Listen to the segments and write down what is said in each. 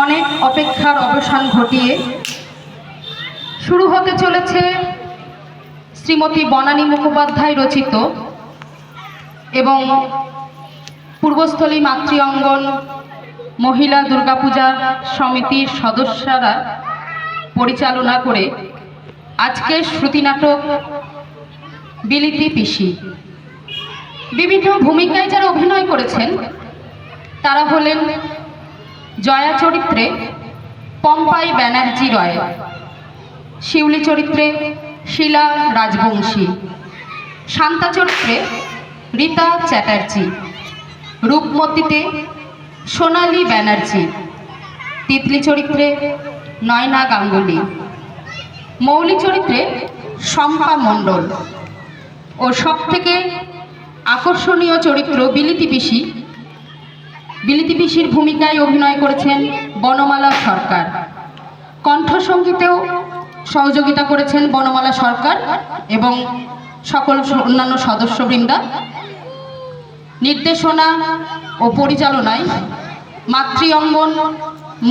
অনেক অপেক্ষার অবসান ঘটিয়ে শুরু হতে চলেছে শ্রীমতী বনানী মুখোপাধ্যায় রচিত এবং পূর্বস্থলী মাতৃ অঙ্গন মহিলা দুর্গাপূজা সমিতির সদস্যরা পরিচালনা করে আজকের শ্রুতি নাটক বিলিতি পিসি। বিভিন্ন ভূমিকায় যারা অভিনয় করেছেন তারা হলেন জয়া চরিত্রে পম্পাই ব্যানার্জি রয়, শিউলি চরিত্রে শিলা রাজবংশী, শান্তা চরিত্রে রীতা চ্যাটার্জি, রূপমতিতে সোনালী ব্যানার্জি, তিতলি চরিত্রে নয়না গাঙ্গুলি, মৌলি চরিত্রে শম্পা মণ্ডল ও সবথেকে আকর্ষণীয় চরিত্র বিলিতি পিসি। বিলিতি পিসির ভূমিকায় অভিনয় করেছেন বনমালা সরকার। কণ্ঠসঙ্গীতেও সহযোগিতা করেছেন বনমালা সরকার এবং সকল অন্যান্য সদস্যবৃন্দা। নির্দেশনা ও পরিচালনায় মাতৃ অঙ্গন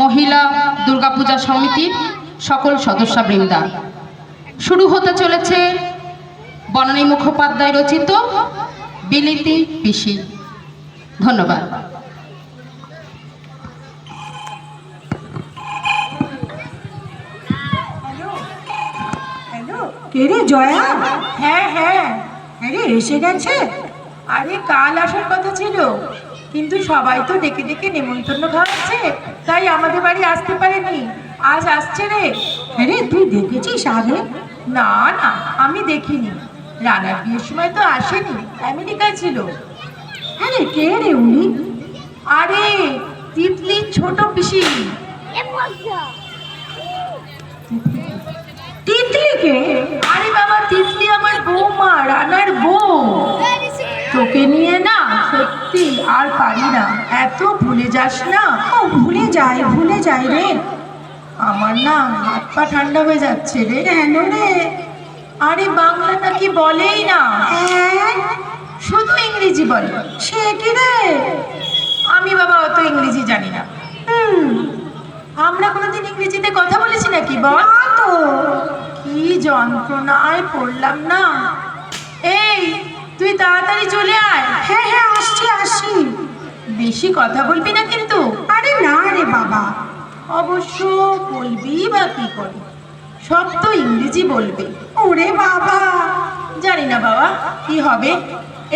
মহিলা দুর্গাপূজা সমিতির সকল সদস্যবৃন্দা। শুরু হতে চলেছে বনানী মুখোপাধ্যায় রচিত বিলিতি পিসি। ধন্যবাদ। কে রে জয়া? হ্যাঁ হ্যাঁ, আরে এসে গেছে। আরে কাল আসার কথা ছিল, কিন্তু সবাই তো ডেকে ডেকে নেমন্তন্ন খাওয়াচ্ছে, তাই আমাদের বাড়ি আসতে পারেনি। আজ আসছে রে। আরে তুই দেখেছিস আগে? না না, আমি দেখিনি। রানার বিয়ের সময় তো আসেনি, আমেরিকায় ছিল। আরে কে রে উনি? আরে তিতলির ছোট পিসি। তিতলিকে? আরে বাবা, তিতলি আমার বৌমা, রানার বউ। তোকে নিয়ে না সত্যি আর পারি না, এত ভুলে যাস না। ও ভুলে যাই রে। আমার না হাত পা ঠান্ডা হয়ে যাচ্ছে রে। কেন রে? আরে বাংলা নাকি বলেই না, শুধু ইংরেজি বলে। সে কি রে? আমি বাবা অত ইংরেজি জানি না। আমরা কোনোদিন ইংরেজিতে কথা বলেছি নাকি বল? তো কি যন্ত্রণায় পড়লাম না। এই তুই তাড়াতাড়ি চলে আয়। হ্যাঁ হ্যাঁ, আসছি। বেশি কথা বলবি না কিন্তু। আরে না রে বাবা। অবশ্য বলবি বা কি করে, সব তো ইংরেজি বলবে। ওরে বাবা, জানি না বাবা কি হবে।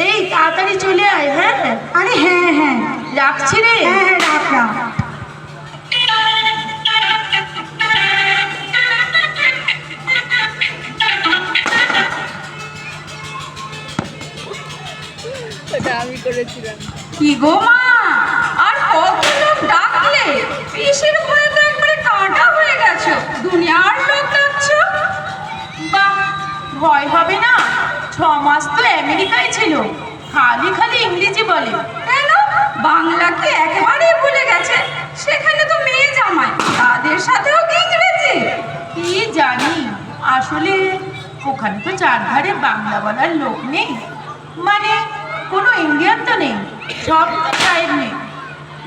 এই তাড়াতাড়ি চলে আয়। হ্যাঁ আরে হ্যাঁ হ্যাঁ, রাখছি রে। হ্যাঁ রাখ রাখ। আমি করেছিলাম। কি গো মা, আর কত লোক ডাকলে? পিসির ভয়ে তো একবারে কাঁটা হয়ে গেছো, দুনিয়ার লোক ডাকছো। বাহ, ভয় হবে না? 6 মাস তো আমেরিকায় ছিল, খালি খালি ইংরেজি বলে। কেন, বাংলা কি একেবারেই ভুলে গেছে? সেখানে তো মেয়ে জামাই, তাদের সাথেও কি ইংরেজি? কি জানি, আসলে ওখানে তো চারধারে বাংলা বলার লোক নেই, মানে কোনো ইন্ডিয়ান তো নেই, সব তো সাহেব নেই।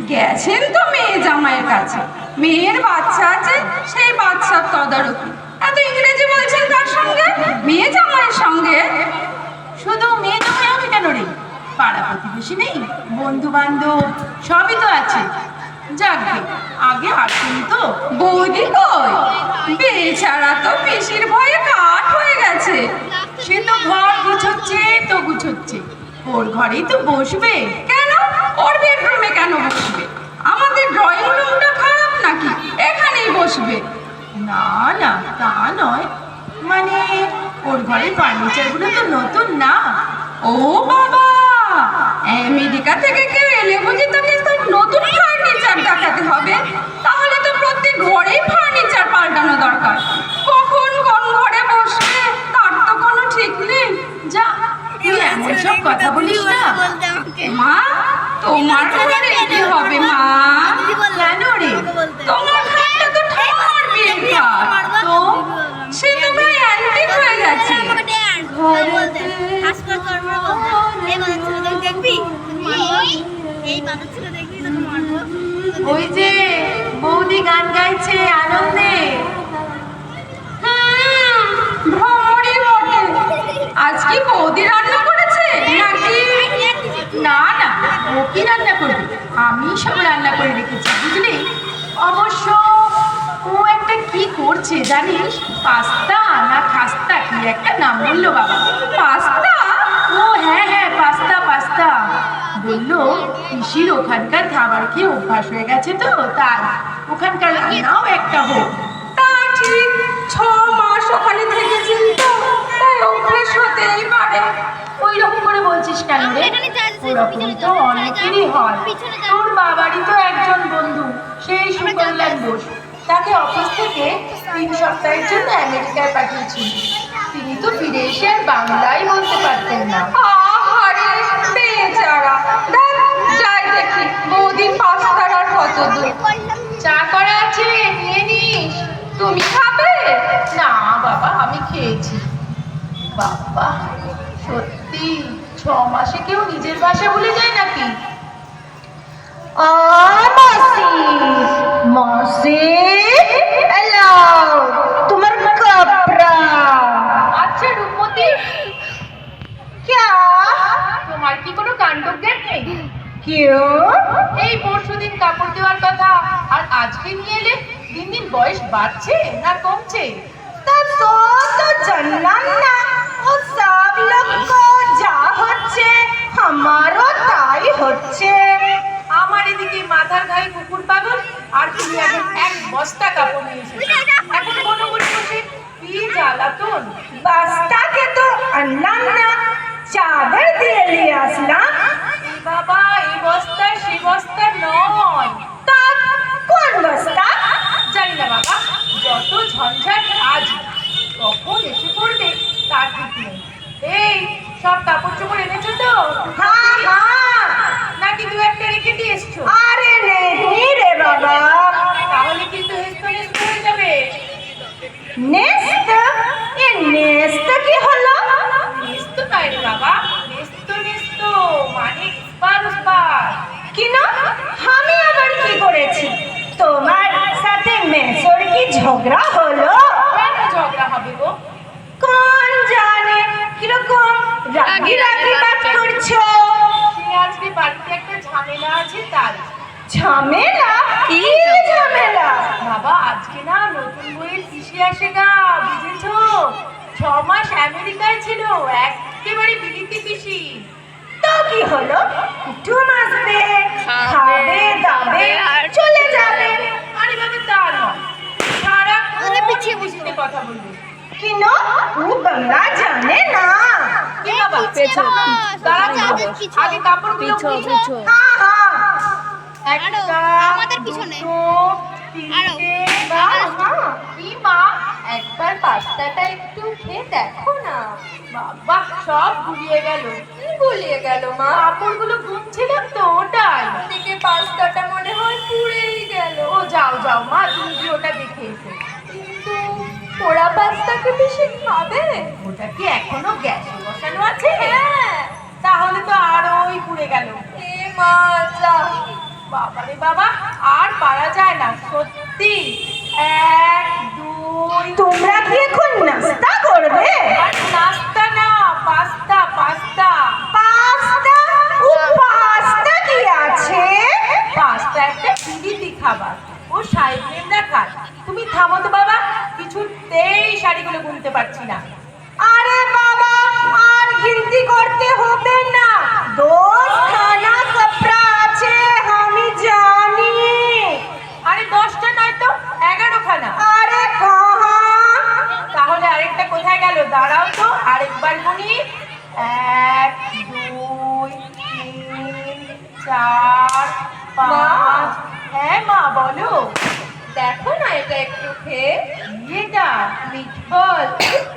গেছেন তো মেয়ে জামাইয়ের কাছে, মেয়ের বাচ্চা আছে, সেই বাচ্চার তদারকি। এত ইংরেজি বলছেন কার সঙ্গে? মেয়ে জামাইয়ের সঙ্গে। শুধু মেয়ে জামাই হবে কেন রে? পাড়া প্রতিবেশী নেই, বন্ধু বান্ধব সবই তো আছে। যাকে আগে আসুন তো। বৌদি কই? বেচারা তো পিসির ভয়ে কাঠ হয়ে গেছে। সে তো ঘর গুছোচ্ছে, ওর ঘরেই তো বসবে। কেন, ওর বেডরুমে কেন বসবে? আমাদের ড্রয়িং রুমটা খারাপ নাকি? এখানেই বসবে। না না, তা নয়, মানে ওর ঘরের ফার্নিচারগুলো তো নতুন না। ও বাবা, আমেরিকা থেকে কেউ এলে বুঝি তোকে নতুন ফার্নিচার দেখাতে হবে? তাহলে তো প্রত্যেক ঘরেই ফার্নিচার পাল্টানো দরকার। কখন কোন ঘরে বসবে তার তো কোনো ঠিক নেই। যা, তুই এমন সব কথা বলিস না। মা, তোমার ঘরে কি হবে মা? কেন রে? তোমার খাটটা তো ঠাকুমার বিয়ের খাট। তো সে তো প্রায় অ্যান্টিক হয়ে গেছে। ওই যে বৌদি বুঝি গান গাইছে আনন্দে? ভ্রমরই বটে। আজ কি বৌদি রান্না করেছে নাকি? না না, ও কি রান্না করবে? আমি সব রান্না করে রেখেছি বুঝলি। অবশ্য ও একটা কি করছে জানিস? পাস্তা না খাস্তা কি একটা নাম বললো বাবা। পাস্তা? ও হ্যাঁ হ্যাঁ, পাস্তা পাস্তা বললো। পিসির ওখানকার খাবার খেয়ে অভ্যাস হয়ে গেছে তো, তাই ওখানকার রান্নাও একটা হোক। তা ঠিক, 6 মাস ওখানে থেকেছেন তো, তাই অভ্যেস হতেই পারে। ওই রকম করে বলছিস কেন রে? ওরকম তো অনেকেরই হয়। তোর বাবারই তো একজন বন্ধু, সেই সুকল্যাণ বোস, তাকে অফিস থেকে 3 সপ্তাহের জন্য আমেরিকায় পাঠিয়েছিল। তিনি তো ফিরে এসে আর বাংলাই বলতে পারতেন না। আহারে বেচারা। দেখ, যাই দেখি বৌদির পাস্তার আর কত দূর। চা করা আছে, নিয়ে নিস। তুমি খাবে? না বাবা, আমি খেয়েছি। বাবা, সত্যি 6 মাসে কেউ নিজের ভাষা ভুলে যায় নাকি? মাসি মাসি এলো তোমার কাপড়া। আচ্ছা রূপমতি, क्या তোমার কি কোনো কাণ্ডজ্ঞান নেই? क्यों এই পরশুদিন কাপড় দেওয়ার কথা, আর আজকে নিয়ে এলে। দিন দিন বয়স বাড়ছে না কমছে? तो सो तो जन्नम ना वो सब लोग को जा হচ্ছে আমারও তাই হচ্ছে। আমার এদিকে মাথার ঘায়ে কুকুর পাগল, আর তুমি এখন 1 বস্তা কাপড় নিয়ে এসেছো। এখন কোনো বসে বসে কি জ্বালাতন। बस्ता के तो अनलाम ना चादर দিয়ে নিয়ে আসলাম। এ বাবা, এই বস্তা সে বস্তা নয়। তা কোন বস্তা? জানি না বাবা, যত ঝঞ্ঝাট আজ কখন এসে পড়বে তার ঠিক নেই। এই সব কাপড় চোপড় এনেছো তো? हाँ हाँ নাকি দু একটা রেখে দিয়ে এসছো? अरे नहीं रे बाबा। তাহলে কিন্তু হেস্ত হেস্ত হয়ে যাবে। नेस्त ये नेस्त কি হলো? নেস্ত নয় রে বাবা, নেস্ত নেস্ত মানে উস্পার উস্পার। কেন আমি আবার কি করেছি? তোমার সাথে মেসর কি ঝগড়া হলো? কেন ঝগড়া হবে গো? কোন জানে কিরকম রাগি রাগি বাত করছো। সে আজকে বাড়িতে একটা ঝামেলা আছে তাই। ঝামেলা? কি ঝামেলা? বাবা, আজকে না নতুন বইয়ের পিসি আসে গা, বুঝেছো? 6 মাস আমেরিকায় ছিল, একেবারে বিলিতি পিসি। তো কি হলো? কুটুম আসবে, খাবে দাবে আর চলে যাবে। আরে বাবা তা নয়, সারাক্ষণ পিসিতে কথা বলবে। কেন ও বাংলা জানে না? কি বাবা? দাঁড়াও, আগে কাপড়গুলো খুলি। হ্যাঁ হ্যাঁ একটা, আমাদের পিছনে। দুটো, তিনটে, বাহ, কি মা, একবার পাস্তাটা একটু খেয়ে দেখো না। বাবা, সব গুলিয়ে গেল। কি গুলিয়ে গেল মা? কাপড়গুলো গুনছিলাম তো, ওটাই। থেকে পাস্তাটা মনে হয় পুড়েই গেল। ও যাও যাও মা, তুমি কি ওটা দেখে এসো। কিন্তু পোড়া পাস্তাকে বেশি খাবে? ওটা কি এখনো গ্যাসে বসানো আছে? হ্যাঁ। তাহলে তো আরোই পুড়ে গেল। এ মা যা। বাবারে বাবা, আর পারা যায় না সত্যি। 1 2 তোমরা কি এখন নাস্তা করবে? আর নাস্তা না, পাস্তা পাস্তা। পাস্তা? ও পাস্তা কি আছে? পাস্তা একটা বিলিতি খাবার, ও সাহেবরা খায়। তুমি থামো তো বাবা, কিছুতেই শাড়িগুলো গুনতে পারছি না। আরে বাবা, আর গিনতি করতে হবে না। 2 খানা কাপড়া আছে আমি জানি। আরে 10টা নয় তো, 11 খানা। আরে কাহা? তাহলে আরেকটা কোথায় গেল? দাঁড়াও তো, আরেকবার গুনি। 1 2 3 4 5। হ্যাঁ মা, বলো। দেখো না এটা একটু খেয়ে। এটা মিটবল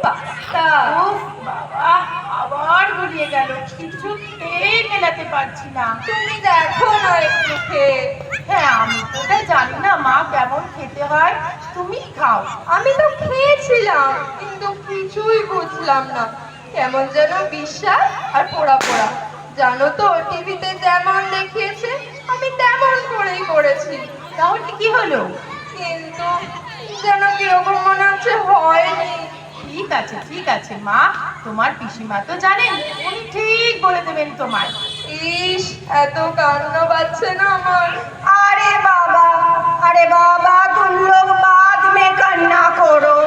পাস্তা। উফ বাবা, আবার গুলিয়ে গেল, কিছুতেই মেলাতে পারছি না। তুমি দেখো না একটু খেয়ে। হ্যাঁ, আমি তো ওটা জানি না মা কেমন খেতে হয়, তুমি খাও। আমি তো খেয়েছিলাম কিন্তু কিছুই বুঝলাম না, কেমন যেন বিশ্বাস আর পোড়া পোড়া। জানো তো টিভিতে যেমন দেখিয়েছে আমি তেমন করেই করেছি। তাহলে কি হলো? কিন্তু যেন কিরকম মনে হচ্ছে হয়নি। ঠিক আছে মা, তোমার পিসিমা তো জানেন, উনি ঠিক বলে দেবেন তোমায়। ইস, এত কান্না পাচ্ছে না আমার। अरे बाबा तुम लोग बाद में करना करो,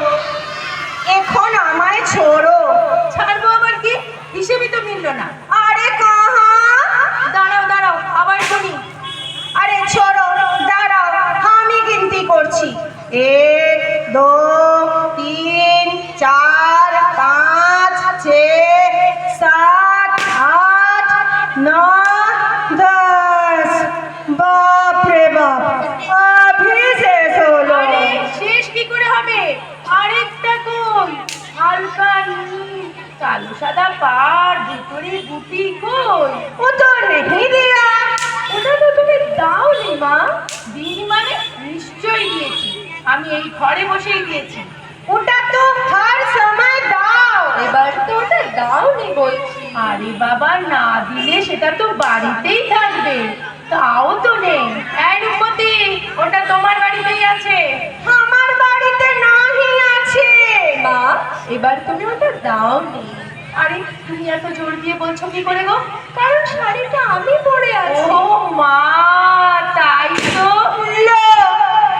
এখন আমায় छोड़ो। ছাড়বো আবার কি, হিসেবই তো মিললো না। अरे कहाँ? দাঁড়াও আবার শুনি। अरे छोड़ो, দাঁড়াও, আমি গিনতি করছি। 1 2 3 4 5 6 7 8 9 10। বাপ রে বাপ, अभी শেষ হলো। আরে শেষ কি করে হবে, আরেকটা কই, হালকা নীল কালো সাদা পাড় ভিতরে গুটি কই? ও তো नहीं दिया। ওটা তো তুমি দাওনি মা। দিন মানে নিশ্চয়ই দিয়েছি, আমি এই ঘরে বসেই দিয়েছি। ওটা তো हर समय দাও। এবার তো ওটা দাওনি বলছি। আরে বাবা, না দিলে সেটা তো বাড়িতেই থাকবে, তাও তো নেই। এই রূপমতি, ওটা তোমার বাড়িতেই আছে। আমার বাড়িতে নাহি আছে। মা, এবার তুমি ওটা দাওনি। আরে তুমি এত জোর দিয়ে বলছো কি করে গো? কারণ শাড়িটা আমি পরে আছি। ও মা, তাই তো। লো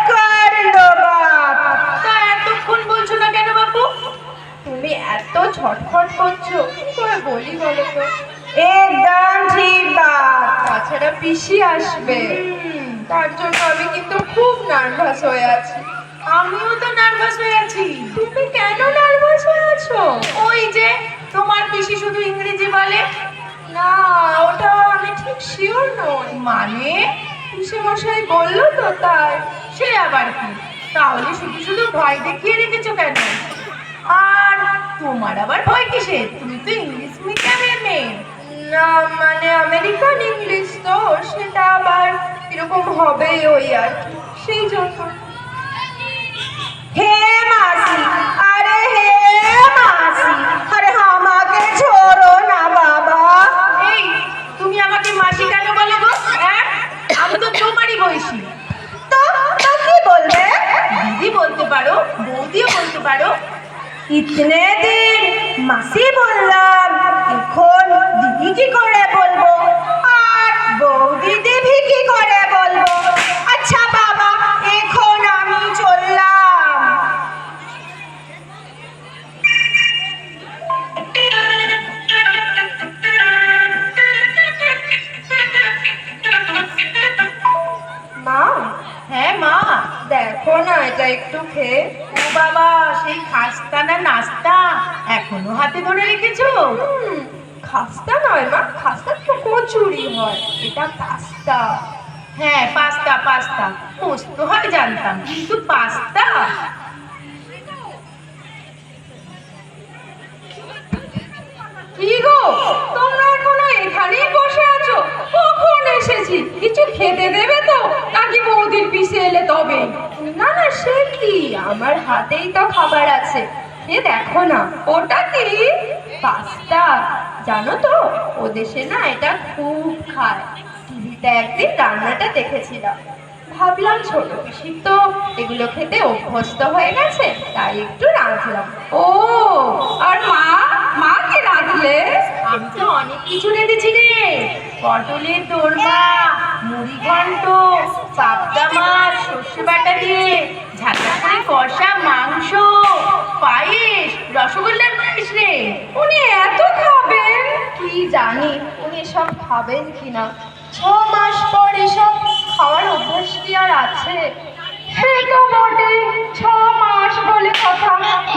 কর লো বাপ। তা এতক্ষণ বলছো না কেন বাপু? তুমি এত ছটফট করছো, কি করে বলি বলো তো? একদম ঠিক বাপ। তাছাড়া পিসি আসবে, তার জন্য আমি কিন্তু খুব নার্ভাস হয়ে আছি। আমিও তো নার্ভাস হয়ে আছি। তুমি কেন নার্ভাস হয়ে আছো? ওই যে তোমার পিসি শুধু ইংরেজি বলে। না, ওটা আমি ঠিক শিওর নই। মানে? পিসি মশাই বললো তো তাই। সে আবার কি? তাহলে শুধু শুধু ভয় দেখিয়ে রেখেছো কেন? আর তোমার আবার ভয় কিসের? তুমি তো ইংলিশ মিডিয়ামের মেয়ে। না মানে আমেরিকান ইংলিশ তো, সেটা আবার কিরকম হবে ওই আর কি, সেই জন্য। হে মাসি, আরে হে মাসি, আরে আমাকে छोड़ो না বাবা। এই, তুমি আমাকে মাসি কেন বলে গো? হ্যাঁ, আমি তো তোমারই বয়সী। তো তো কি বলবে? দিদি বলতে পারো, বৌদিও বলতে পারো। ইতনে দিন মাসি বললাম, এখন দিদি কি করে বলবো, আর বৌদি দেবী কি করে বলবো? আচ্ছা বাবা, এখন আমি চললাম। মা, হ্যাঁ মা। দেখো না এটা একটু খেয়ে। ও বাবা, সেই খাস্তা না নাস্তা এখনো হাতে ধরে রেখেছো? খাস্তা নয় মা, খাস্তা তো কচুরি হয়, এটা পাস্তা। হ্যাঁ, পাস্তা পোস্ত হয় জানতাম, কিন্তু পাস্তা? কি গো, তোমরা এখনো এখানেই বসে আছো? কখন এসেছি, কিছু খেতে দেবে তো, নাকি বৌদির পিছে এলে তবে? না না, সে কি, আমার হাতেই তো খাবার আছে, এ দেখো না। ওটা কি? পাস্তা। জানো তো, ও দেশে না এটা খুব খায়। টিভিতে একদিন রান্নাটা দেখেছিলাম, ভাবলাম ছোট পিসি তো এগুলো খেতে অভ্যস্ত হয়ে গেছে, তাই একটু রাঁধলাম। ও, আর মা কি রাঁধলে? আমি তো অনেক কিছু রেঁধেছি রে। পটলের দোরমা, মুড়ি ঘন্ট, পাবদা মাছ সর্ষে বাটা দিয়ে ঝাঁঝা করে কষা মাংস, পায়েস, রসগোল্লার পায়েস রে। উনি এত খাবেন? কি জানি উনি সব খাবেন কিনা। 6 মাস পর এসব খাওয়ার অভ্যাস কি আর আছে? সে তো বটে, 6 মাস বলে কথা।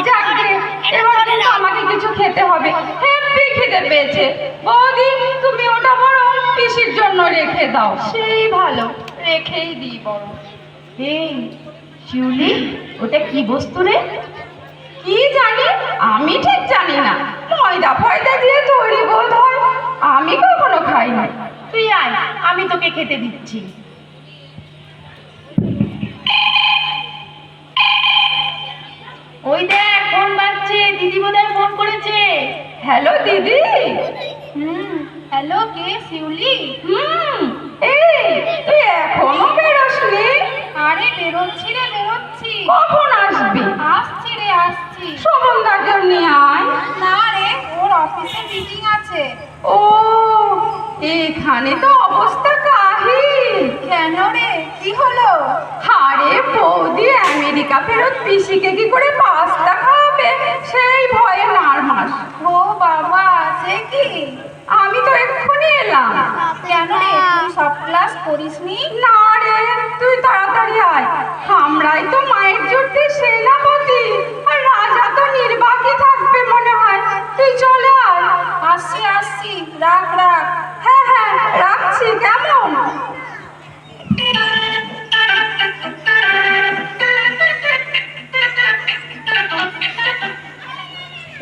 যাকে এবার কিন্তু আমাকে কিছু খেতে হবে, হেব্বি খেতে পেয়েছে। বৌদি, তুমি ওটা বরং পিসির জন্য রেখে দাও। সেই ভালো, রেখেই দিই বরং। এই শিউলি, ওটা কি বস্তু রে? কি জানি, আমি ঠিক জানি না, ময়দা ফয়দা দিয়ে তৈরি বোধ হয়, আমি কখনো খাই নাই। তুই আয়, আমি তোকে খেতে দিচ্ছি। ওই দেখ, ফোন বাজছে, দিদি বোধহয় ফোন করেছে। হ্যালো দিদি। হ্যালো, কে? শিউলি? এই তুই এখনো বেরোসনি? আরে বেরোচ্ছি রে, কখন আসবে? আসছি রে আসছি। শোভনদাকেও নিয়ে আয়। না রে, ওর অফিসে মিটিং আছে। ও, এখানে তো অবস্থা কাহিল। কেন রে, কি হলো? আরে বৌদি আমেরিকা ফেরত পিসিকে কি করে পাস্তা খাওয়াবে সেই ভয়ে নার্ভাস। ও বাবা, সে কি? আমি তো এক্ষুনি এলাম। কেন রে, তুই সব ক্লাস করিসনি? না রে, তুই তাড়াতাড়ি আয়। আমরাই তো মায়ের জোটে সেনাপতি, আর রাজা তো নির্বাকই থাকবে মনে হয়। তুই চলে আয়। আসছি আসছি, রাখ রাখ। হ্যাঁ হ্যাঁ, রাখছি। কেমন?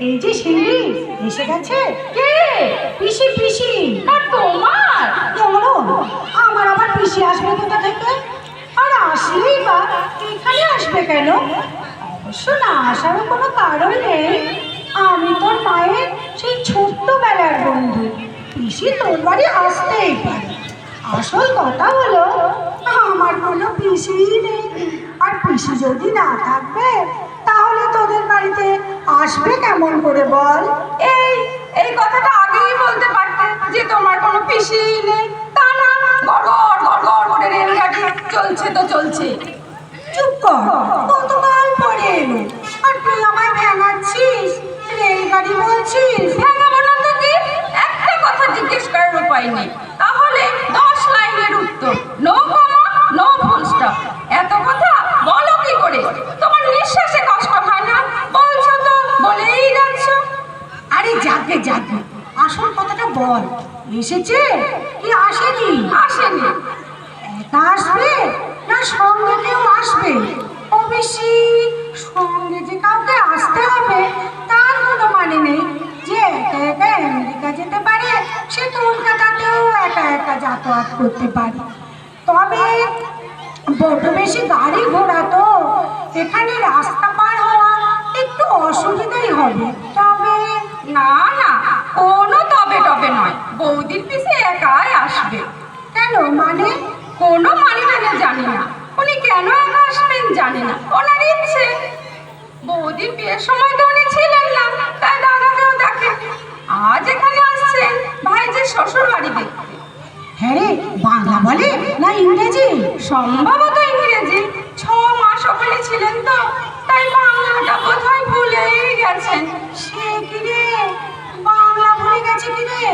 এই যে শিউলি এসে গেছে। কে? পিসি পিসি। আর তোমার? কেমন? আমার আবার পিসি আসবে কোথা থেকে? আর আসলেই বা এখানে আসবে কেন? অবশ্য না আসারও কোনো কারণ নেই। আমি তোর মায়ের সেই ছোট্টবেলার বন্ধু। পিসি তোর বাড়ি আসতেই পারে। আসল কথা হলো আমার কোনো পিসিই নেই। আর পিসি যদি না থাকবে তাহলে তোদের বাড়িতে আসবে কেমন করে বল? এই এই কথাটা আগেই বলতে পারতে যে তোমার কোনো পিসি নেই। তা না, গড়গড় গড়গড় করে রেলগাড়ি চলছে তো চলছে। চুপ কর, কতকাল পরে এলো আর তুই আমায় ভেঙাচ্ছিস, রেলগাড়ি বলছিস। ভাঙাবো না তো কি? একটা কথা জিজ্ঞেস করার উপায় নেই, তাহলে 10 লাইনের উত্তর। নো কমা, নো ফুল স্টপ। এত কথা বলো কি করে? তোমার নিঃশ্বাসে কষ্ট হয় না? বলছো তো, বলেই যাচ্ছ। আরে যাকে যাকে, আসল কথাটা বল। এসেছে কি আসেনি? আসেনি। একা আসবে না সঙ্গে কেউ আসবে? অবশ্যই সঙ্গে যে কাউকে আসতে হবে তার কোনো মানে নেই। যে একা একা আমেরিকা যেতে পারে সে কলকাতাতেও একা একা যাতায়াত করতে পারে। তবে বড় বেশি গাড়ি ঘোড়া তো এখানে রাস্তা পার হওয়া একটু অসুবিধাই হবে। তবে না না, কোনো তবে টবে নয়। বৌদির পিছে একাই আসবে। কেন মানে? কোনো মানে টানে জানি না। উনি কেন একা আসবেন জানি না, ওনার ইচ্ছে। বৌদির বিয়ের সময় তো উনি ছিলেন না, তাই দাদাকেও দেখে। আজ এখানে আসছেন ভাইজির শ্বশুর বাড়ি দেখতে। হ্যাঁ রে, বাংলা বলে না ইংরেজি? সম্ভবত ইংরেজি। 6 মাস ওখানে ছিলেন তো, তাই বাংলাটা বোধহয় ভুলেই গেছেন। সে কি রে, বাংলা ভুলে গেছে কি রে?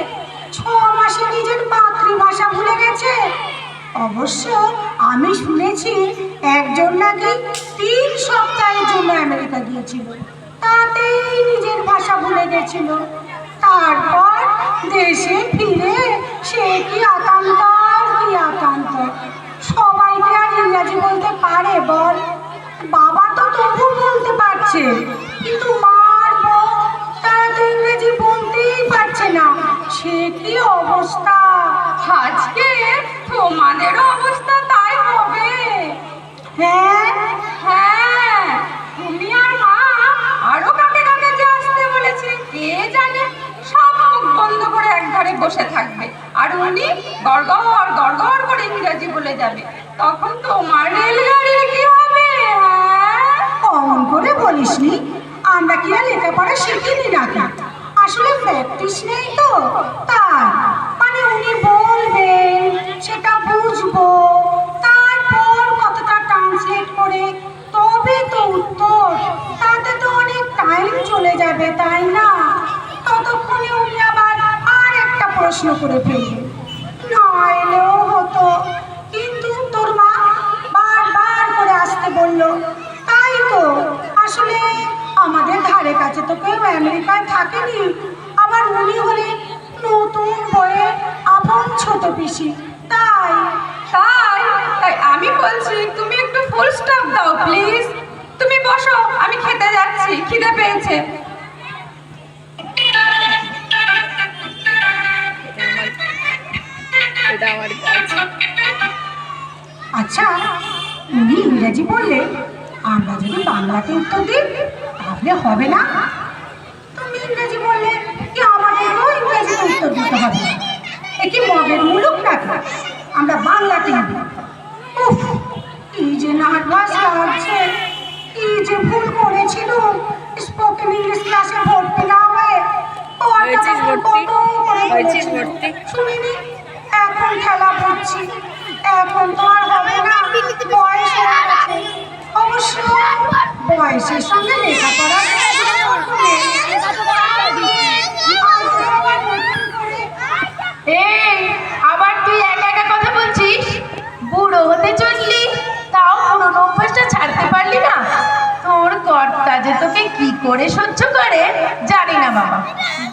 6 মাসে নিজের মাতৃভাষা ভুলে গেছে? অবশ্য আমি শুনেছি একজন নাকি 3 সপ্তাহের জন্য আমেরিকা গিয়েছিল, তাতেই নিজের ভাষা ভুলে গেছিল। তারপর দেশে ফিরে সে কি আকাঙ্ক্ষার কি আকাঙ্ক্ষা। সবাইকে আর ইংরাজি বলতে পারে বল? বাবা তো তবু বলতে পারছে, কিন্তু মার বউ তারা তো ইংরেজি বলতেই পারছে না। সে কি অবস্থা! আজকে তোমাদেরও অবস্থা তাই হবে। হ্যাঁ হ্যাঁ, তুমি আর মা আরো কাকে কাকে যে আসতে বলেছে কে জানে। সব মুখ বন্ধ করে একধারে বসে থাকবে, আর উনি গড়গড় গড়গড় করে ইংরেজি বলে যাবে। তখন তোমার রেলগাড়ির কি হবে? হ্যাঁ, অমন করে বলিসনি। আমরা কি আর লেখাপড়া শিখিনি নাকি? আসলে প্র্যাকটিস নেই তো তাই। মানে উনি বলবেন সেটা বুঝবো, তারপর কতটা ট্রান্সলেট করে তবে তো উত্তর। তাতে তো অনেক টাইম চলে যাবে তাই না? ততক্ষণে উনি আবার আর একটা প্রশ্ন করে ফেলবেন। না এলেও হতো, কিন্তু তোর মা বারবার করে আসতে বললো। তাই তো, আসলে আমাদের ধারে কাছে তো কেউ আমেরিকায় থাকেনি। আবার উনি হলেন নতুন বইয়ে আপন ছোট পিসি। তাই তাই তাই আমি বলছি তুমি একটু ফুল স্টপ দাও প্লিজ। তুমি বসো, আমি খেতে যাচ্ছি, খিদে পেয়েছে। এটা আমার কাজ। আচ্ছা, উনি ইংরেজি বললে আমরা যদি বাংলাতে উত্তর দিই তাহলে হবে না? তুমি ইংরেজি বললে কি আমাদেরও ইংরেজিতে উত্তর দিতে হবে? এ কি মগের মুলুক নাকি? আমরা বাংলাতেই দিই। উফ, কি যে নার্ভাস লাগছে। যে ভুল করেছিল স্পোকেন ইংলিশ ক্লাসে ভর্তি না হয়ে ও একটা হয়েছিস কথা ভর্তি? কত করে হয়েছিস বলেছিল। ভর্তি? শুনিনি এখন খেলা করছি এখন তো আর হবে না বয়স হয়ে গেছে অবশ্য বয়সের সঙ্গে লেখাপড়া এই আবার তুই একা একা কথা বলছিস? বুড়ো হতে চললি, তাও পুরোনো অভ্যাসটা ছাড়তে পারলি না? তোর কর্তা যে তোকে কি করে সহ্য করে জানি না বাবা।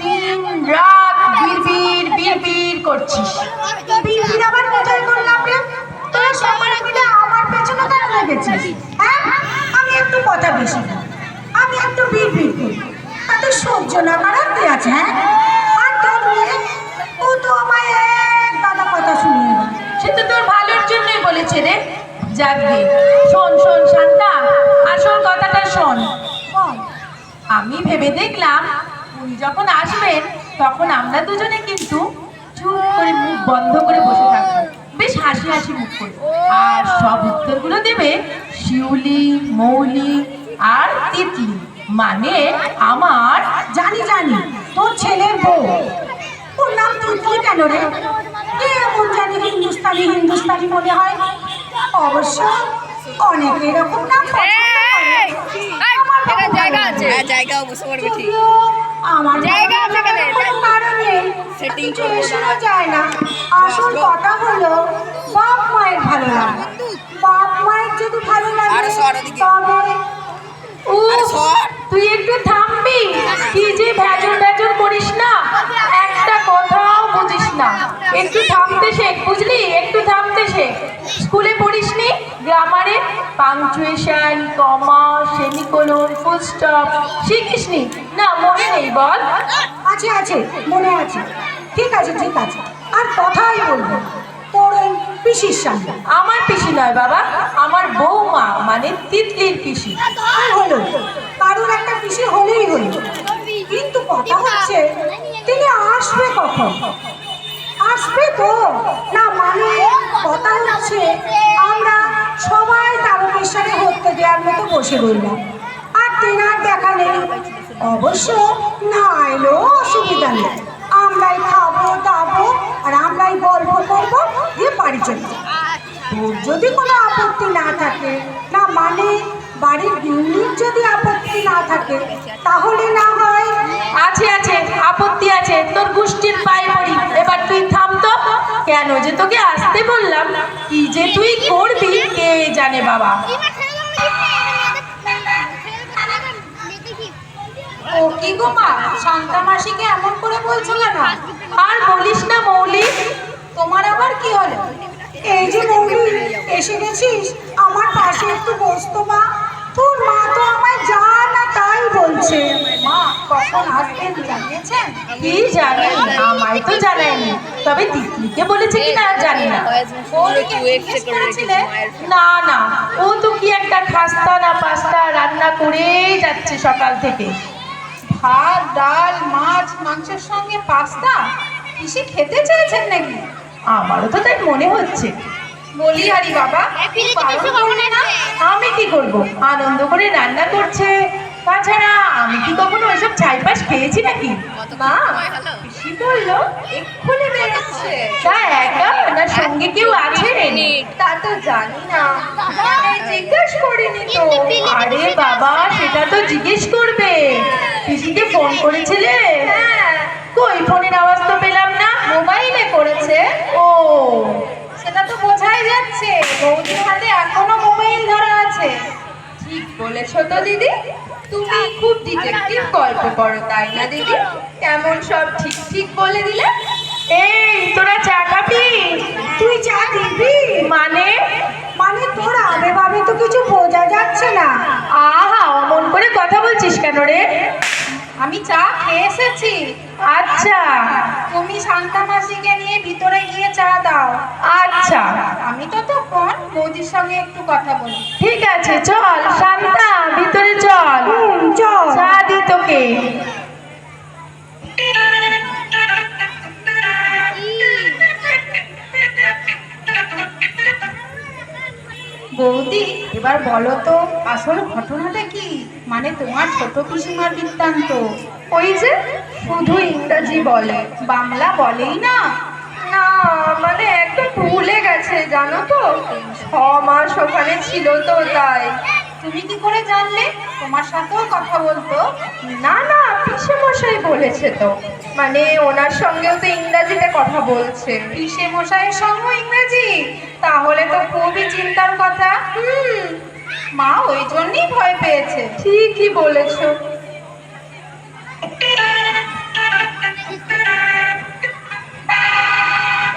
দিন রাত বিড়বিড় বিড়বিড় করছিস। বিড়বিড় আবার কোথায় করলাম রে? তোরা সবার আগে আমার পেছনে কেন লেগেছিস? হ্যাঁ আমি একটু কথা বেশি বলি, আমি একটু বিড়বিড় করি, তাতে সহ্য না করার কি আছে? হ্যাঁ আর তোর মেয়ে ও তো আমায় এক দাদা কথা শুনিয়ে দেয়। সে তো তোর ভালোর জন্যই বলেছে রে। যাকগে, শোন শোন শান্তা, আসল কথাটা শোন। বল। আমি ভেবে দেখলাম উনি যখন আসবেন তখন আমরা দুজনে কিন্তু চুপ করে মুখ বন্ধ করে বসে থাকবো, বেশ হাসি হাসি মুখ করে। আর সব উত্তরগুলো দেবে শিউলি, মৌলি আর তিতলি, মানে আমার। জানি জানি তোর ছেলের বউ, ওর নাম তিতলি কেন রে? কে এমন জানি হিন্দুস্তানি হিন্দুস্তানি মনে হয়। অবশ্য অনেকে এরকম নাম পছন্দ করে। আমার বাবা জায়গা আছে, বলে। হ্যাঁ জায়গা বসে পড়বে ঠিক। যদিও আমার জায়গা ভালো আছে লাগার এখানে। কোনো কারণ নেই, Setting কিছু করবো এসেও যায় না। আসল কথা হলো বাপ মায়ের ভালো লাগে। বাপ মায়ের যদি ভালো লাগে আরে সর ওদিকে। তবে উফ, আরে সর। তুই একটু থামবি? কি যে ভেজর ভেজর করিস না, একটা কথাও বুঝিস না। একটু থামতে শেখ, বুঝলি? একটু থামতে শেখ। স্কুলে পড়িসনি গ্রামারে পাংচুয়েশন, কমা, সেমিকোলন, ফুল স্টপ শিখিসনি? না মনে নেই বল? আছে আছে মনে আছে। ঠিক আছে ঠিক আছে, আর কথাই বলবো তোর ওই পিসির সামনে। আমার পিসি নয় বাবা, আমার বৌমা মানে তিতলির পিসি। আর হলো কারোর একটা পিসি হলেই হলো, কিন্তু কথা হচ্ছে তিনি আসবে কখন? আসবে তো না, মানে কথা হচ্ছে আমরা সবাই তারকেশ্বরে হতে দেওয়ার মতো বসে রইলাম আর তেনার দেখা নেই। অবশ্য না এলেও অসুবিধা নেই, আমরাই খাবো দাবো আর আমরাই গল্প করবো দিয়ে বাড়ি চলে যাবো। তোর যদি কোনো আপত্তি না থাকে, না মানে বাড়ির গৃহিণীর যদি আপত্তি না থাকে, তাহলে না হয়। আছে আছে, আপত্তি আছে, তোর গোষ্ঠীর পায়ে পড়ি। এবার তুই থাম তো। কেন যে তোকে আসতে বললাম, কি যে তুই করবি কে জানে বাবা। ও কি গো মা, শান্তা মাসিকে এমন করে বলছো কেন? আর বলিস না মৌলি, তোমার আবার কি হলো? এই যে মৌলি এসে গেছিস, আমার পাশে একটু বসতো মা। তোর মা তো আমায় যা না তাই বলছে। মা কখন আসবেন জানিয়েছেন? কি জানি, আমায় তো জানায়নি, তবে তিতলিকে বলেছে কিনা জানি না। বৌদিকে জিজ্ঞেস করেছিলে? না না, ও তো কি একটা খাস্তা না পাস্তা রান্না করেই যাচ্ছে সকাল থেকে। ভাত ডাল মাছ মাংসের সঙ্গে পাস্তা পিসি খেতে চাইছেন নাকি? আমারও তো তাই মনে হচ্ছে। বলি হারি বাবা, বারণ করলে না? আমি কি করব, আনন্দ করে রান্না করছে। তাছাড়া আমি কি কখনো ওইসব ছাইপাশ খেয়েছি নাকি? না, পিসি বললো এক্ষুনি বেরোচ্ছে। তা একা না সঙ্গে কেউ আছে? তা তো জানি না, তাই জিজ্ঞেস করিনি তো। আরে বাবা, সেটা তো জিজ্ঞেস করবে। পিসিকে ফোন করেছিলে? হ্যাঁ, কই ফোনের আওয়াজ তো পেলাম না। মোবাইলে করেছে। ও, সেটা তো বোঝাই যাচ্ছে, বৌদির হাতে এখনো মোবাইল ধরা আছে। ঠিক বলেছো তো দিদি, তুমি খুব ডিটেকটিভ গল্প পড়ো তাই না দিদি? কেমন সব ঠিক ঠিক বলে দিলে। এই তোরা চা খাবি? তুই যা দিবি মানে? মানে তোর আবে বাবে তো কিছু বোঝা যাচ্ছে না। আহা, অমন করে কথা বলছিস কেন রে? আমি চা খেয়ে এসেছি। আচ্ছা তুমি শান্তা মাসিকে নিয়ে ভিতরে গিয়ে চা দাও। আচ্ছা, আমি ততক্ষণ বৌদির সঙ্গে একটু কথা বলি। ঠিক আছে, চল শান্তা ভিতরে চল। চল। চা দি তোকে। বৌদি, এবার বলো তো আসল ঘটনাটা কি? মানে তোমার ছোট পিসিমার বৃত্তান্ত। ওই যে শুধু ইংরাজি বলে, বাংলা বলেই না। না মানে একদম ভুলে গেছে জানো তো, 6 মাস ওখানে ছিল তো তাই। তুমি কি করে জানলে? তোমার সাথেও কথা বলতো? না না, পিসে মশাই বলেছে তো, মানে ওনার সঙ্গেও তো ইংরাজিতে কথা বলছে। পিসে মশাইয়ের সঙ্গে ইংরেজি? তাহলে তো খুবই চিন্তার কথা। মা ওই জন্যই ভয় পেয়েছে। ঠিকই বলেছো।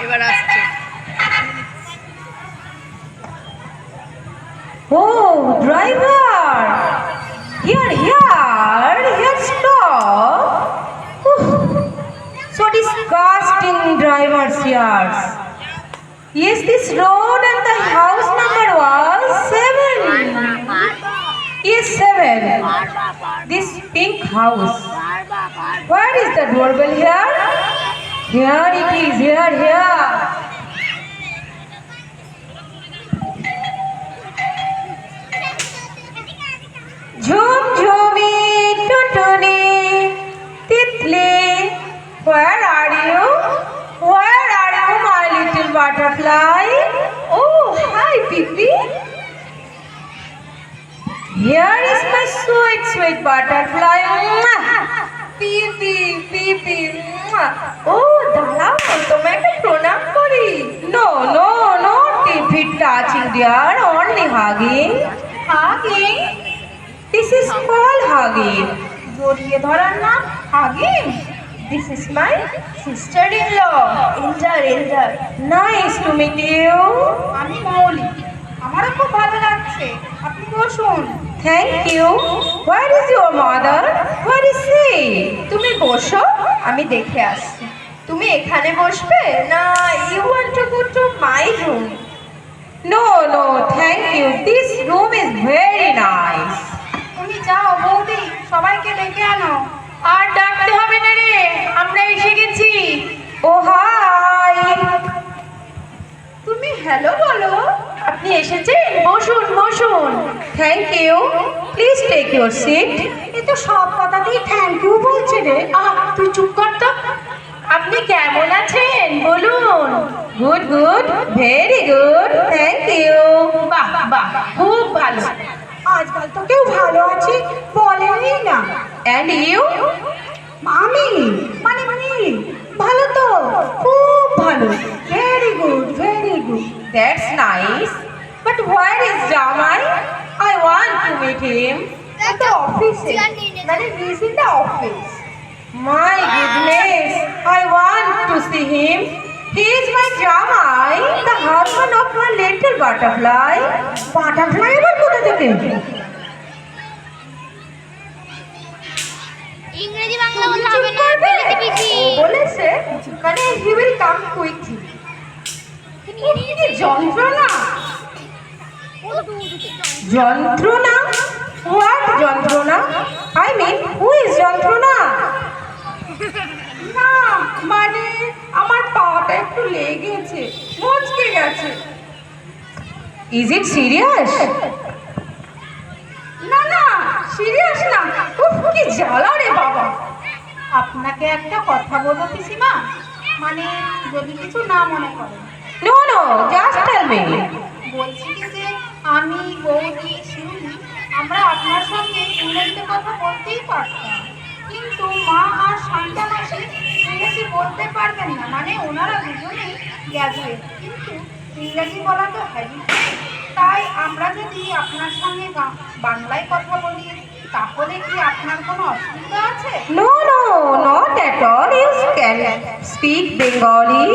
এবার আসছে। Oh, driver! Here, stop! So disgusting, drivers here. Yes, this road and the house number was 7. Yes, 7. This pink house. Where is the doorbell here? Here it is, here. Jhumjhumi, Tutuni, Titli, where are you? Where are you, my little butterfly? Oh, hi Pipi. Here is my sweet butterfly. পিপি পিপি। ও দাঁড়াও, তোমাকে প্রণাম করি। No, tippy touching dear, only hugging. Hugging? This is called hugging. জড়িয়ে ধরার নাম hugging? This is my sister in law. Enter. Nice to meet you. আমি মৌলি, আমারও খুব ভালো লাগছে। আপনি বসুন। Thank you. Where is your mother? Where is she? তুমি বসো, আমি দেখে আসছি। তুমি এখানে বসবে না you want to go to my room? No, thank you. This room is very nice. তুমি যাও বৌদি, সবাইকে ডেকে আনো। আর ডাকতে হবে না রে, আমরা এসে গেছি। Oh, hi. তুমি হ্যালো বলো। আপনি এসেছেন? বসুন। Thank you. Please take your seat. এ তো সব কথাতেই থ্যাংক ইউ বলছে রে। তুই চুপ কর তো। আপনি কেমন আছেন বলুন? Good. Very good. Thank you. বাহ, খুব ভালো। আজকাল তো কেউ ভালো আছে বলেই না। And you? আমি মানে ভালো তো, খুব ভালো। Very good. That's nice. But where is Jamai? I want to meet him. একটা অফিসে, মানে is in the office. My goodness, I want to see him. He is my Jamai, the husband of my little butterfly. Butterfly এবার কোথা থেকে? ইংরেজি বাংলা কথা হবে না, বিলিতি পিসি। ও বলেছে মানে হি উইল কাম কুইকলি। কি যন্ত্রণা! যন্ত্রণা? What যন্ত্রণা? I mean, who is যন্ত্রণা? না মানে আমার পাটা একটু লেগেছে, মচকে গেছে। Is it serious? না সিরিয়াস না। উফ কি জ্বালা রে বাবা। আপনাকে একটা কথা বলবো পিসিমা, মানে যদি কিছু না মনে করেন। No, just tell me. বলছি কি যে আমি বৌদি শিউলি আমরা আপনার সঙ্গে ইংরেজিতে কথা বলতেই পারতাম, কিন্তু মা আর শান্তা মাসি ইংরেজি বলতে পারবেন না, মানে ওনারা দুজনেই গ্র্যাজুয়েট, কিন্তু ইংরেজি বলা তো হ্যাবি। তাই আমরা যদি আপনার সঙ্গে বাংলায় কথা বলি তাহলে কি আপনার কোনো অসুবিধা আছে? No, not at all. You can speak Bengali.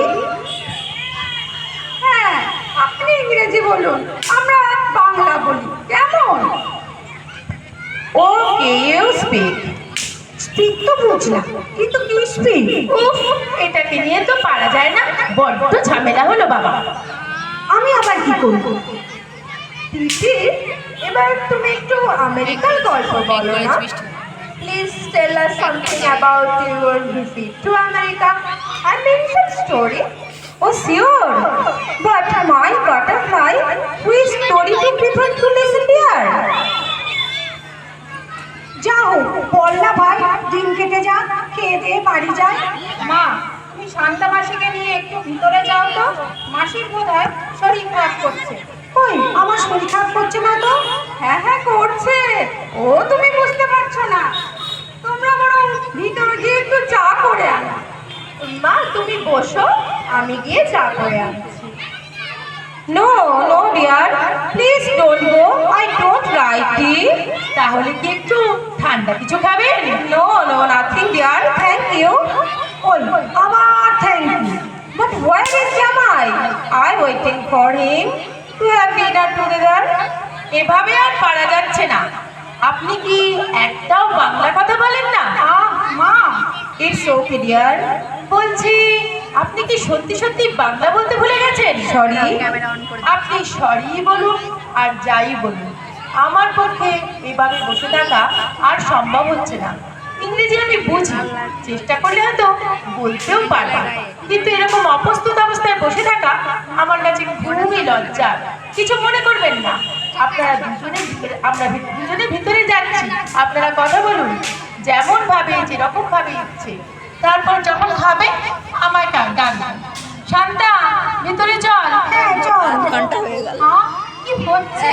হ্যাঁ, আপনি ইংরেজি বলুন, আমরা বাংলা বলি, কেমন? Okay, you speak. স্পিক তো বুঝলাম, কিন্তু কি স্পিক? উফ, এটাকে নিয়ে তো পারা যায় না, বড্ড ঝামেলা হলো বাবা। আমি আবার কি করব? দিদি, এবার তুমি একটু আমেরিকার গল্প বলো না। Please tell us something about your visit to America. I mean some story. Oh, sure. But my butterfly, which story to prefer to listen dear? যাও বল না ভাই, দিন কেটে যা, খেয়ে দিয়ে বাড়ি যায়। মা, তুমি শান্তা মাসিকে নিয়ে একটু ভিতরে যাও তো। মাসির বোধহয় শরীর খারাপ করছে। ওই আমার শরীর খারাপ করছে না তো? হ্যাঁ হ্যাঁ করছে। ও তুমি বুঝতে পারছো না? তোমরা বরং ভিতরে গিয়ে একটু চা করে আনো। মা, তুমি বসো, আমি গিয়ে চা করে আনছি। No, no dear, please don't go. I don't like tea. তাহলে কি একটু ঠান্ডা কিছু খাবেন? No, no, nothing dear. Thank you. ওই আবার thank you. But where is Jamai? I'm waiting for him to have dinner together. এভাবে আর পারা যাচ্ছে না। আপনি কি একটাও বাংলা কথা বলেন না? মা, it's okay dear. বলছি, আপনি কি সত্যি সত্যি বাংলা বলতে ভুলে গেছেন? Sorry. আপনি সরি বলুন আর যাই বলুন, আমার পক্ষে এভাবে বসে থাকা আর সম্ভব হচ্ছে না। ইংরেজি আমি বুঝি, চেষ্টা করলে হয়তো বলতেও পারবো, কিন্তু এরকম অপ্রস্তুত অবস্থায় বসে থাকা আমার কাছে খুবই লজ্জা। কিছু মনে করবেন না, আপনারা দুজনে ভিতরে, আমরা দুজনে ভিতরে যাচ্ছি, আপনারা কথা বলুন যেমন ভাবে, যেরকম ভাবে ইচ্ছে। তারপর যখন খাবে আমায় ডাকবেন। শান্তা, ভিতরে চল। হ্যাঁ চল। কি হচ্ছে?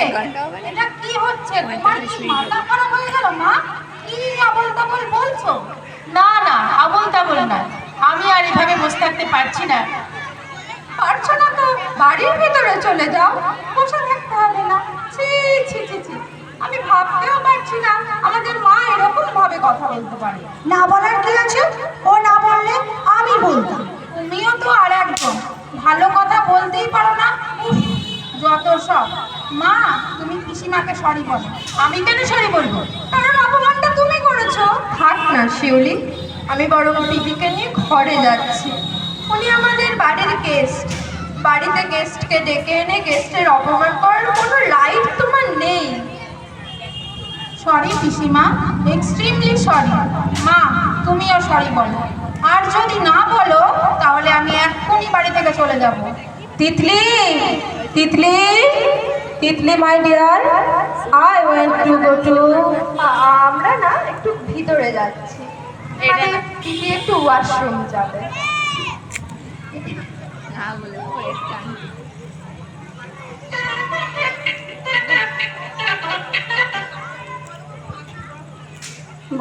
এটা কি হচ্ছে? তোমার কি মাথা খারাপ হয়ে গেল মা? কি আবল তাবল বলছো? না না, আবল তাবল না, আমি আর এভাবে বসে থাকতে পারছি না। পারছো না তো বাড়ির ভিতরে চলে যাও, বসে থাকতে হবে না। ছি ছি ছি ছি, আমি ভাবতেও পারছি না আমাদের মা এরকম ভাবে কথা বলতে পারে। না বলার কি আছে? ও না বললে আমি বলতাম। তুমিও তো আর একজন, ভালো কথা বলতেই পারো না। উফ, যত সব। মা, তুমি পিসিমাকে সরি বলো। আমি কেন সরি বলবো? কারণ অপমানটা তুমি করেছো। থাক না শিউলি, আমি বরং পিপিকে নিয়ে ঘরে যাচ্ছি। উনি আমাদের বাড়ির গেস্ট। বাড়িতে গেস্টকে ডেকে এনে গেস্টের অপমান করার কোনো রাইট তোমার নেই। সরি পিসিমা, এক্সট্রিমলি সরি। মা, তুমিও সরি বলো। আর যদি না বলো তাহলে আমি এক্ষুনি বাড়ি থেকে চলে যাব। Titli, Titli, Titli my dear, I want to go to. আমরা না একটু ভিতরে যাচ্ছি, মানে পিপি একটু ওয়াশরুম যাবে।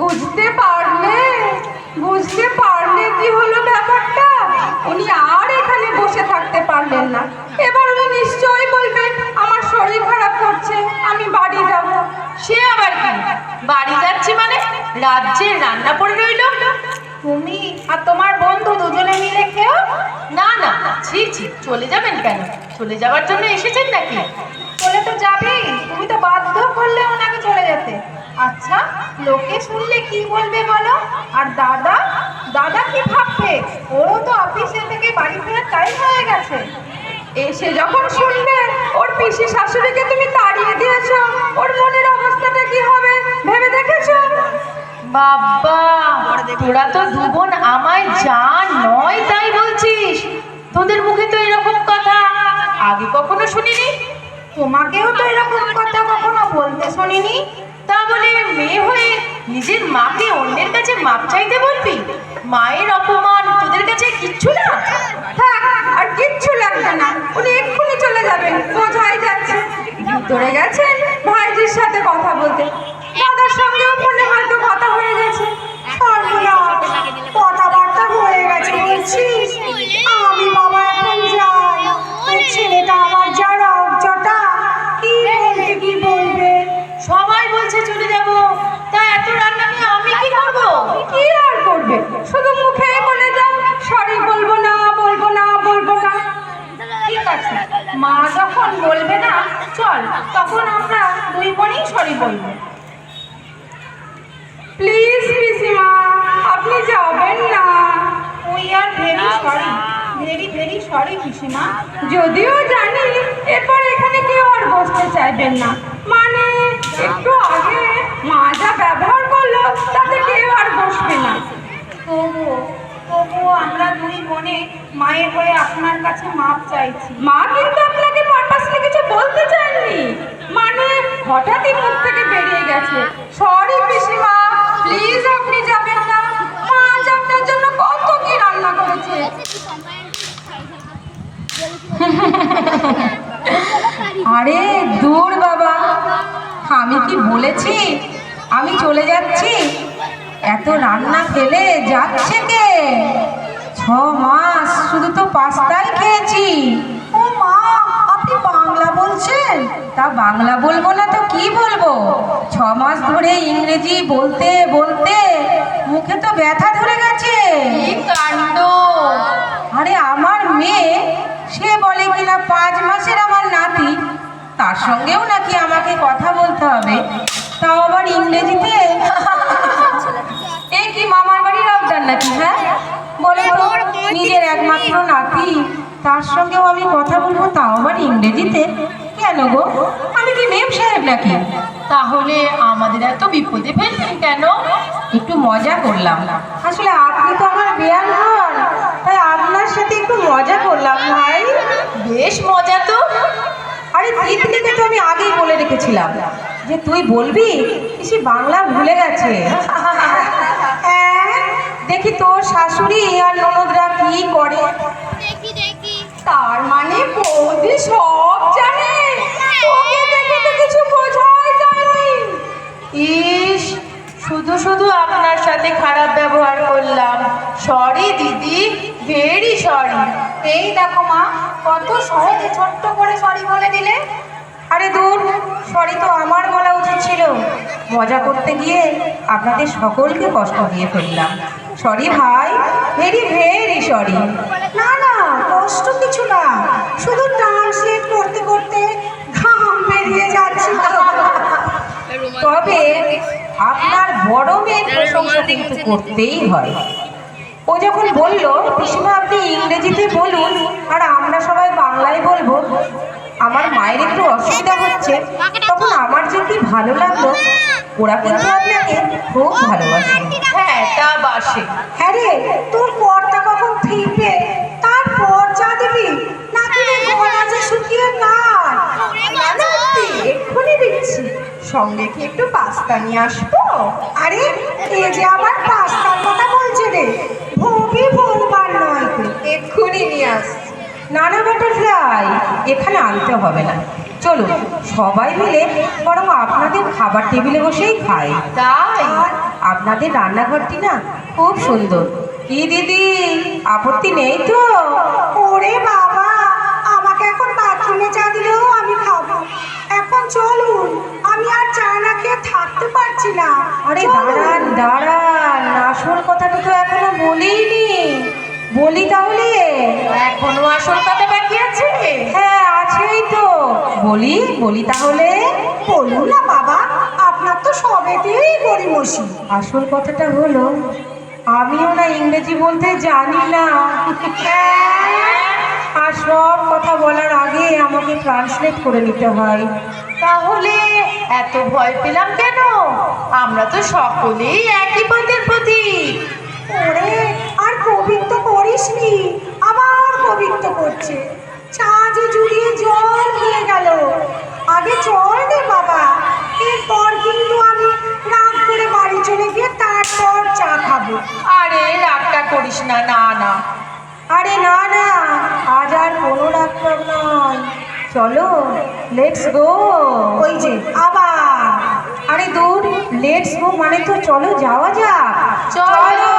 বুঝতে পারলে? বুঝতে পারলে কি হলো ব্যাপারটা? উনি আর এখানে বসে থাকতে পারলেন না। এবার উনি নিশ্চয়ই বলবেন আমার শরীর খারাপ করছে, আমি বাড়ি যাব। সে আবার কি? বাড়ি যাচ্ছি মানে রাজ্যের রান্না পড়ে রইল। তুমি আর তোমার বন্ধু দুজনে মিলে খেও। না না, ছি ছি, চলে যাবেন কেন? চলে যাওয়ার জন্য এসেছেন নাকি? চলে তো যাবেই, তুমি তো বাধ্য করলে ওনাকে চলে যেতে। আচ্ছা, লোকে শুনলে কি বলবে বলো? আর দাদা, দাদা কি ভাববে? ওরও তো অফিসে থেকে বাড়ি ফেরার টাইম হয়ে গেছে। এসে যখন শুনবে ওর পিসি শাশুড়িকে তুমি তাড়িয়ে দিয়েছো, ওর মনের অবস্থাটা কি হবে ভেবে দেখেছো? বাবা, তোরা তো দু বোন আমায় যা নয় তাই বলছিস। তোদের মুখে তো এরকম কথা আগে কখনো শুনিনি। তোমাকেও তো এরকম কথা কখনো বলতে শুনিনি। তা বলে মেয়ে হয়ে নিজের মাকে অন্যের কাছে মাপ চাইতে বলবি? মায়ের অপমান তোদের কাছে কিচ্ছু না? থাক, আর কিচ্ছু লাগবে না। উনি এক্ষুনি চলে যাবেন, বোঝাই যাচ্ছে। ভিতরে গেছেন ভাইজির সাথে কথা বলতে। দাদার সঙ্গেও ফোনে হয়তো কথা হয়ে গেছে। সর্বনাশ, কথাবার্তা হয়ে গেছে বলছিস? আমি বাবা এখন যাই। তোর ছেলেটা আমার যা রকজটা, কি বলবে কি বলবে। সবাই বলছে চলে যাব, তা এত রান্না নিয়ে আমি কি করবো? কি আর করবে, শুধু মুখেই বলে যাও সরি বলবো না, বলবো না, বলবো না। ঠিক আছে, মা যখন বলবে না, চল তখন আমরা দুই বোনই সরি বলবো। প্লিজ পিসিমা, আপনি যাবেন না। We are very sorry, very very sorry পিসিমা। যদিও জানি এরপর এখানে কেউ আর বসতে চাইবেন না, মানে একটু আগে মা যা ব্যবহার করলো তাতে কেউ আর বসবে না। তবুও আমরা দুই বোনে মায়ের হয়ে আপনার কাছে মাপ চাইছি। মা কিন্তু আপনাকে পারপাসলি কিছু বলতে চাননি, মানে হঠাৎই মুখ থেকে বেরিয়ে গেছে। সরি পিসিমা, প্লিজ আপনি যাবেন না। মা আজ আপনার জন্য কত কি রান্না করেছে। আরে দূর বাবা, আমি কি বলেছি আমি চলে যাচ্ছি? এত রান্না ফেলে যাচ্ছে কে? 6 মাস শুধু তো পাস্তাই খেয়েছি। ও মা, আপনি বাংলা বলছেন? তা বাংলা বলবো না তো কি বলবো? 6 মাস ধরে ইংরেজি বলতে বলতে মুখে তো ব্যথা ধরে গেছে। কি কাণ্ড! আরে আমার মেয়ে, সে বলে কিনা 5 মাসের আমার নাতি, তার সঙ্গেও নাকি আমাকে কথা বলতে হবে, তাও আবার ইংরেজিতে। এ কি মামার বাড়ির আবদার নাকি? হ্যাঁ বলো তো, নিজের একমাত্র নাতি, তার সঙ্গেও আমি কথা বলবো, তাও আবার ইংরেজিতে? কেন গো, আমি কি মেম সাহেব নাকি? তাহলে আমাদের এত বিপদে ফেললেন কেন? একটু মজা করলাম। আসলে আপনি তো আমার বেয়ান হন, তাই আপনার সাথে একটু মজা করলাম ভাই। বেশ মজা তো। আরে তিতলিকে তো আমি আগেই বলে রেখেছিলাম যে তুই বলবি পিসি বাংলা ভুলে গেছে। হ্যাঁ, দেখি তোর শাশুড়ি আর ননদরা কি করে। দেখি দেখি। তার মানে বৌদি সব জানে। ওকে দেখে তো কিছু বোঝাই যায়নি। ইস, শুধু শুধু আপনার সাথে খারাপ ব্যবহার করলাম। সরি দিদি, ভেরি সরি। এই দেখো মা, কত সহজে ছোট্ট করে সরি বলে দিলে। আরে দূর, সরি তো আমার বলা উচিত ছিল। মজা করতে গিয়ে আপনাদের সকলকে কষ্ট দিয়ে ফেললাম। সরি ভাই, ভেরি ভেরি সরি। না না, কষ্ট কিছু না, শুধু ট্রান্সলেট করতে করতে ঘাম বেরিয়ে যাচ্ছে। তবে আপনার বড় মেয়ের প্রশংসা কিন্তু করতেই হয়। ও যখন বলল পিসিমা আপনি ইংরেজিতে বলুন আর আমরা সবাই বাংলায় বলবো, আমার মায়ের একটু অসুবিধা হচ্ছে, তখন আমার যে কি ভালো লাগলো। ওরা কিন্তু আপনাকে খুব ভালোবাসে। হ্যাঁ, তা বাসে। হ্যাঁ রে, তোর পরটা কখন ফিরবে, তারপর যা দিবি নাকি রে গলা যে শুকিয়ে কার। এক্ষুনি দিচ্ছি। সঙ্গে কি একটু পাস্তা নিয়ে আসবো? আরে এ যে আমার পাস্তার কথা বলছে রে, ভোগই বলবার নয় তো। এক্ষুনি নিয়ে আসছি। নানা বাটারফ্লাই এখানে আনতে হবে না, চলুন সবাই মিলে বরং আপনাদের খাবার টেবিলে বসেই খাই। তাই? আপনাদের রান্নাঘরটি না খুব সুন্দর। কি দিদি, আপত্তি নেই তো? ওরে বাবা, আমাকে এখন বাথরুমে চা দিলেও আমি খাবো। এখন চলুন, আমি আর চা না খেয়ে থাকতে পারছি না। আরে চলুন। দাঁড়ান দাঁড়ান, আসল কথাটা তো এখনো বলিনি। বলি তাহলে? এখনো আসল কথা বাকি আছে? হ্যাঁ আছেই তো, বলি বলি তাহলে। বলুন না বাবা, আপনার তো সবেতেই গড়িমসি। আসল কথাটা হলো, আমিও না ইংরেজি বলতে জানি না। আর সব কথা বলার আগে আমাকে ট্রান্সলেট করে নিতে হয়। তাহলে এত ভয় পেলাম কেন? আমরা তো সকলেই একই পথের প্রতীক। ওরে, আর কবিত্ব করিসনি, আবার কবিত্ব করছে। চা যে জুড়িয়ে জল হয়ে গেল। আগে চল রে বাবা, এরপর কিন্তু আমি রাগ করে বাড়ি চলে গিয়ে তারপর চা খাবো। আরে রাগটা করিস না। না না, আরে না না, আজ আর কোনো ডাক্তার নয়, চলো লেটস গো। ওই যে আবার। আরে দূর, লেটস গো মানে তো চলো যাওয়া যাক। চলো।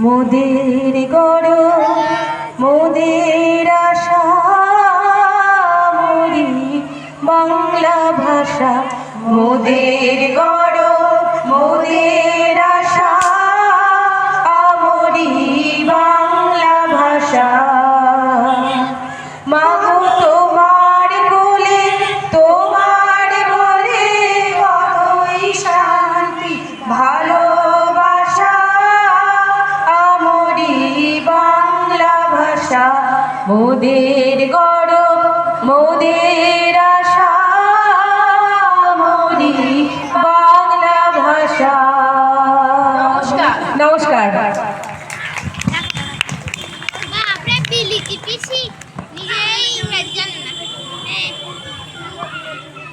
মোদের গড় মোদের আশা, মরি বাংলা ভাষা। মোদের গড় মোদের